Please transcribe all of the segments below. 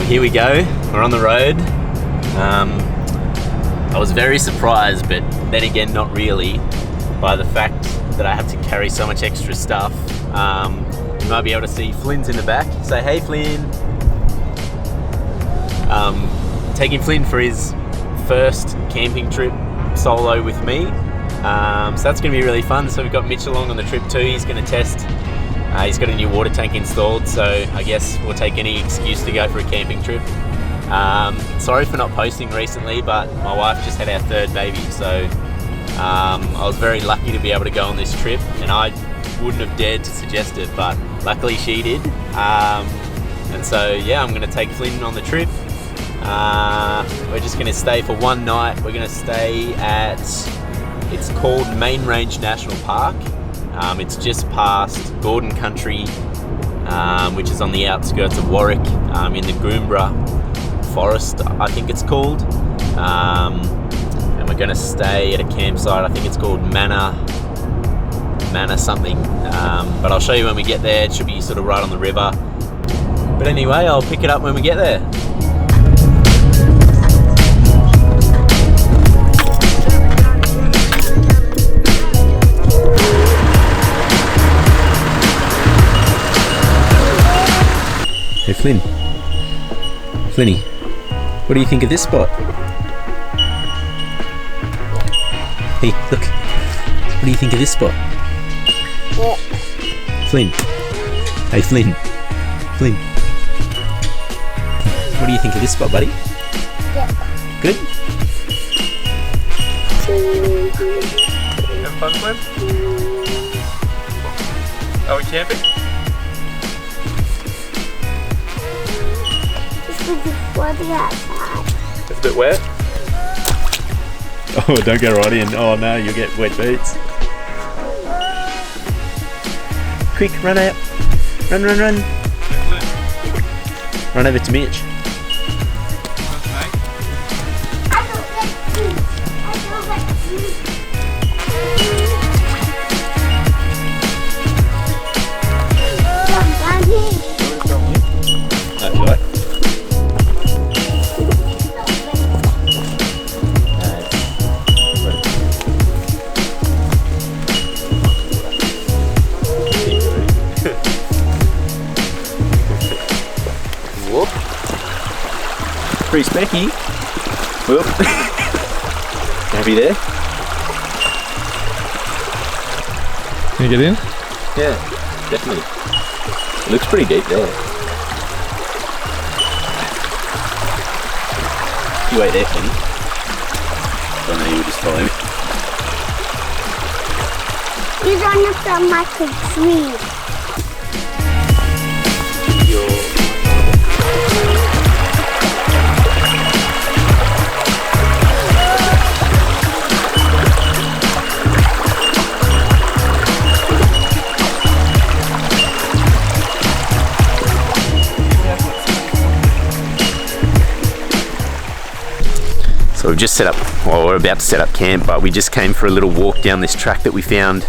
here we go. We're on the road. I was very surprised, but then again, not really, by the fact that I had to carry so much extra stuff. You might be able to see Flynn's in the back. Say hey, Flynn. Taking Flynn for his first camping trip solo with me. So that's going to be really fun. So we've got Mitch along on the trip too. He's going to test. He's got a new water tank installed, so I guess we'll take any excuse to go for a camping trip. Sorry for not posting recently, but my wife just had our third baby, so I was very lucky to be able to go on this trip, and I wouldn't have dared to suggest it, but luckily she did. And so yeah, I'm going to take Flynn on the trip. We're just going to stay for one night. We're going to stay at, it's called Main Range National Park. It's just past Gordon Country, which is on the outskirts of Warwick, in the Goomburra Forest, I think it's called. And we're going to stay at a campsite, I think it's called Manna something. But I'll show you when we get there. It should be sort of right on the river. But anyway, I'll pick it up when we get there. Hey Flynn. Flynny, what do you think of this spot? Hey, look. What do you think of this spot? Flynn. Hey Flynn. Flynn. What do you think of this spot, buddy? Good? Have fun, Flynn? Are we camping? It's a bit wet. Oh, don't go right in. Oh no, you'll get wet boots. Quick, run out. Run. Run over to Mitch. Pretty specky. Whoop. Happy there? Can you get in? Yeah, definitely. It looks pretty deep there. You wait there, Kenny. Don't know, you just follow me. You don't have to like a tree. So we've just set up, well, we're about to set up camp, but we just came for a little walk down this track that we found.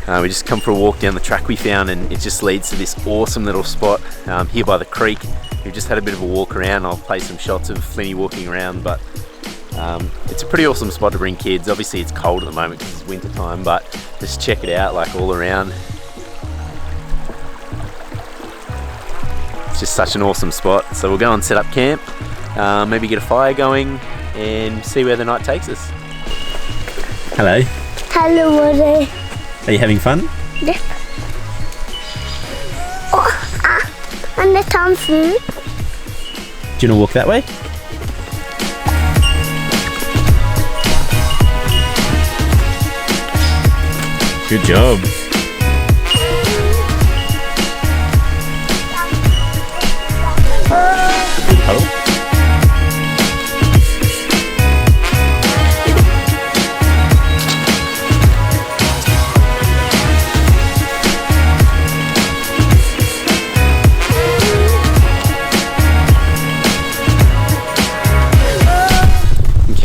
We just come for a walk down the track we found, and it just leads to this awesome little spot here by the creek. We've just had a bit of a walk around. I'll play some shots of Flinny walking around, but it's a pretty awesome spot to bring kids. Obviously it's cold at the moment because it's winter time, but just check it out, like all around. It's just such an awesome spot. So we'll go and set up camp. Maybe get a fire going and see where the night takes us. Hello. Hello, Woody. Are you having fun? Yep. And the Tom food. Do you want to walk that way? Good job. Hello?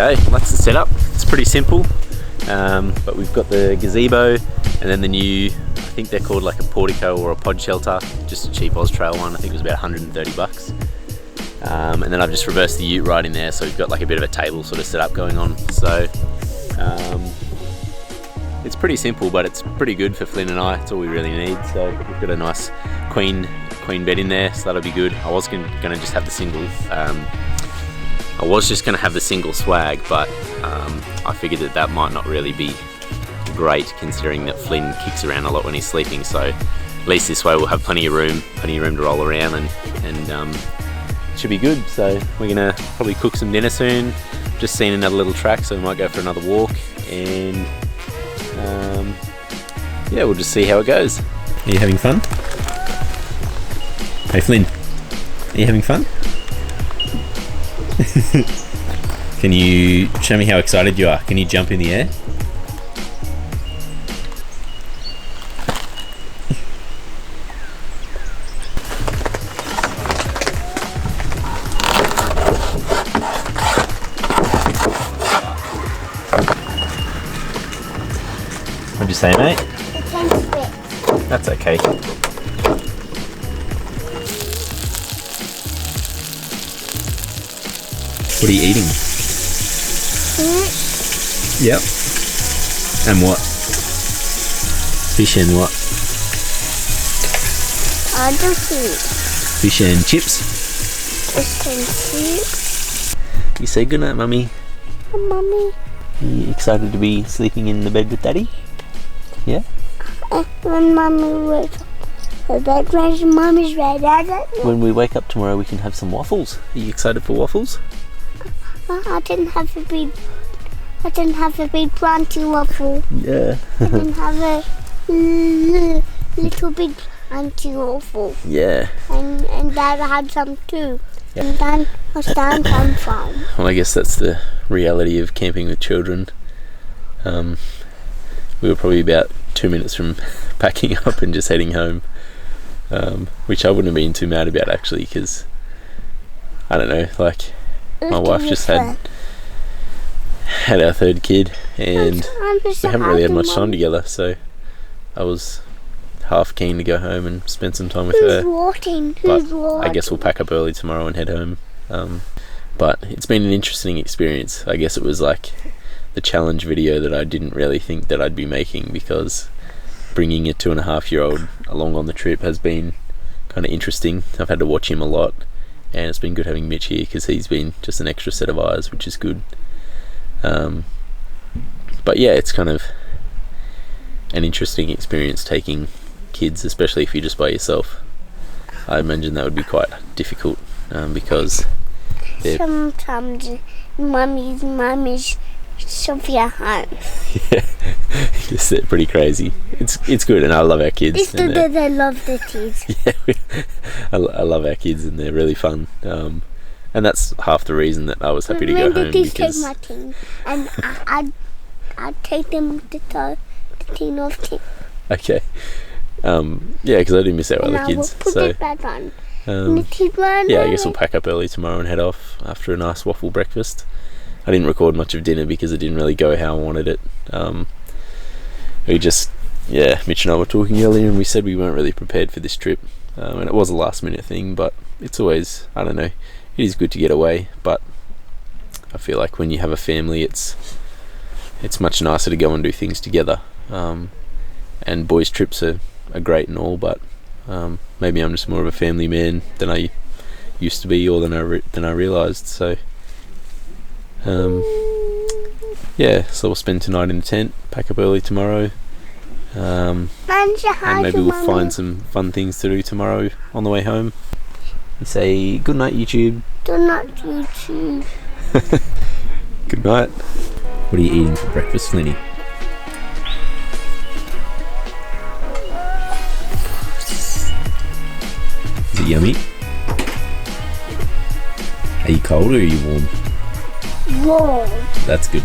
Okay, well that's the setup. It's pretty simple, but we've got the gazebo and then the new, I think they're called like a portico or a pod shelter, just a cheap Oz Trail one. I think it was about 130 bucks. And then I've just reversed the ute right in there, so we've got like a bit of a table sort of set up going on. So it's pretty simple, but it's pretty good for Flynn and I. It's all we really need. So we've got a nice queen bed in there, so that'll be good. I was going to just have the single. I was just going to have the single swag, but I figured that might not really be great, considering that Flynn kicks around a lot when he's sleeping. So at least this way we'll have plenty of room to roll around, and it should be good. So we're gonna probably cook some dinner soon. Just seen another little track, so we might go for another walk, and yeah, we'll just see how it goes. Are you having fun? Hey Flynn, are you having fun? Can you show me how excited you are? Can you jump in the air? What'd you say, mate? The tent spit. That's okay. What are you eating? Fish. Yep. And what? Fish and what? Other food. Fish and chips? Fish and chips. You say goodnight, Mummy. Mommy. Are you excited to be sleeping in the bed with Daddy? Yeah? When Mommy wakes up, the bed ready, Mommy's ready. When we wake up tomorrow, we can have some waffles. Are you excited for waffles? I didn't have a big planty waffle. Yeah. I didn't have a little big planty waffle. Yeah. And Dad had some too. Yeah. And then I stand some from. Well, I guess that's the reality of camping with children. We were probably about 2 minutes from packing up and just heading home, which I wouldn't have been too mad about actually, because I don't know, like my wife just had our third kid, and we haven't really had much time together, so I was half keen to go home and spend some time with her. But I guess we'll pack up early tomorrow and head home. But it's been an interesting experience. I guess it was like the challenge video that I didn't really think that I'd be making, because bringing a 2.5-year-old along on the trip has been kind of interesting. I've had to watch him a lot, and it's been good having Mitch here because he's been just an extra set of eyes, which is good. But yeah, it's kind of an interesting experience taking kids, especially if you're just by yourself. I imagine that would be quite difficult, because sometimes mommy's shove you home. Yeah, yes, they're pretty crazy. It's good, and I love our kids. It's good that they love the kids. Yeah, I love our kids, and they're really fun. And that's half the reason that I was happy to go home, because because take my team, and I'd take them to the team of team. Okay. Yeah, because I do miss our And other kids. Put So it back on. yeah, I guess we'll pack up early tomorrow and head off after a nice waffle breakfast. I didn't record much of dinner because it didn't really go how I wanted it. Mitch and I were talking earlier, and we said we weren't really prepared for this trip, and it was a last minute thing, but it's always, I don't know, it is good to get away, but I feel like when you have a family, it's much nicer to go and do things together. And boys' trips are great and all, but maybe I'm just more of a family man than I used to be, or than I realised. So yeah, so we'll spend tonight in the tent, pack up early tomorrow, and maybe we'll find some fun things to do tomorrow on the way home. And say good night, YouTube. Good night, YouTube. Good night. What are you eating for breakfast, Flinny? Is it yummy? Are you cold or are you warm? Warm. That's good.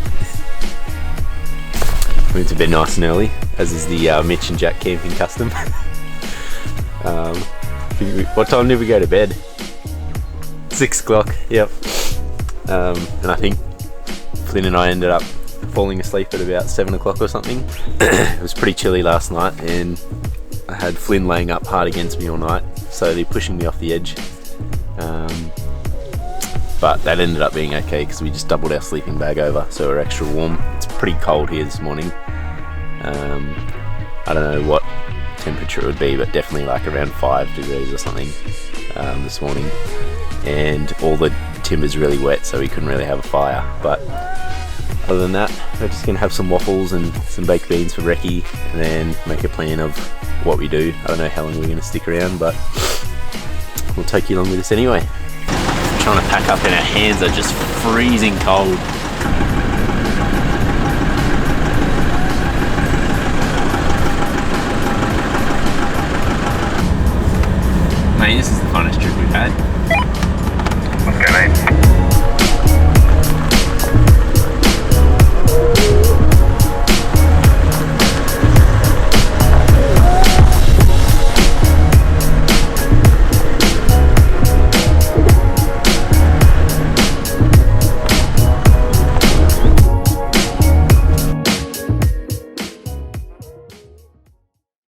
We went to bed nice and early, as is the Mitch and Jack camping custom. What time did we go to bed? 6 o'clock, yep. And I think Flynn and I ended up falling asleep at about 7 o'clock or something. It was pretty chilly last night, and I had Flynn laying up hard against me all night, slowly pushing me off the edge. But that ended up being okay because we just doubled our sleeping bag over, so we're extra warm. It's pretty cold here this morning. I don't know what temperature it would be, but definitely like around 5 degrees or something this morning. And all the timber's really wet, so we couldn't really have a fire. But other than that, we're just gonna have some waffles and some baked beans for recce, and then make a plan of what we do. I don't know how long we're gonna stick around, but we'll take you along with us anyway. I'm trying to pack up and our hands are just freezing cold. Mate, this is the funnest trip we've had. Okay, mate.